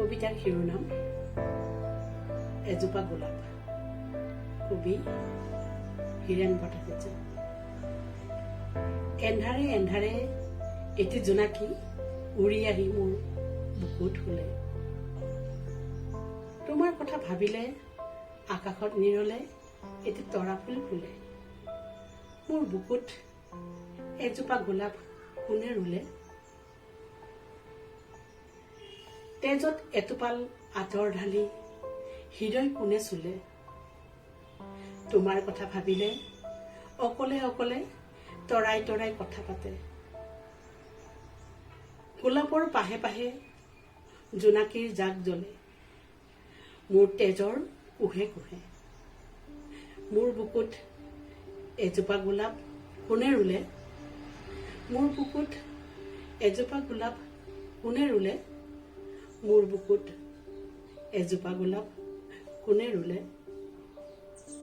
কবিতাৰ শিৰোনাম এজোপা গোলাপ। কবি হীৰেণ ভট্টাচাৰ্য। এন্ধাৰে এন্ধাৰে এটি জোনাকী উৰি আহি মোৰ বুকুত শুলে। তোমাৰ কথা ভাবিলে আকাশত নিৰলে এটি তৰা ফুল ফুলে। মোৰ বুকুত এজোপা গোলাপ কোনে ৰুলে? তেজত এটোপাল আঁতৰ ঢালি হৃদয় কোনে চুলে? তোমাৰ কথা ভাবিলে অকলে অকলে তৰাই তৰাই কথা পাতে। গোলাপৰ পাহে পাহে জোনাকীৰ জাক জ্বলে। মোৰ তেজৰ কোহে কোহে। মোৰ বুকুত এজোপা গোলাপ কোনে ৰুলে? মোৰ বুকুত এজোপা গোলাপ কোনে ৰুলে? মোৰ বুকুত এজোপা গোলাপ কোনে ৰুলে?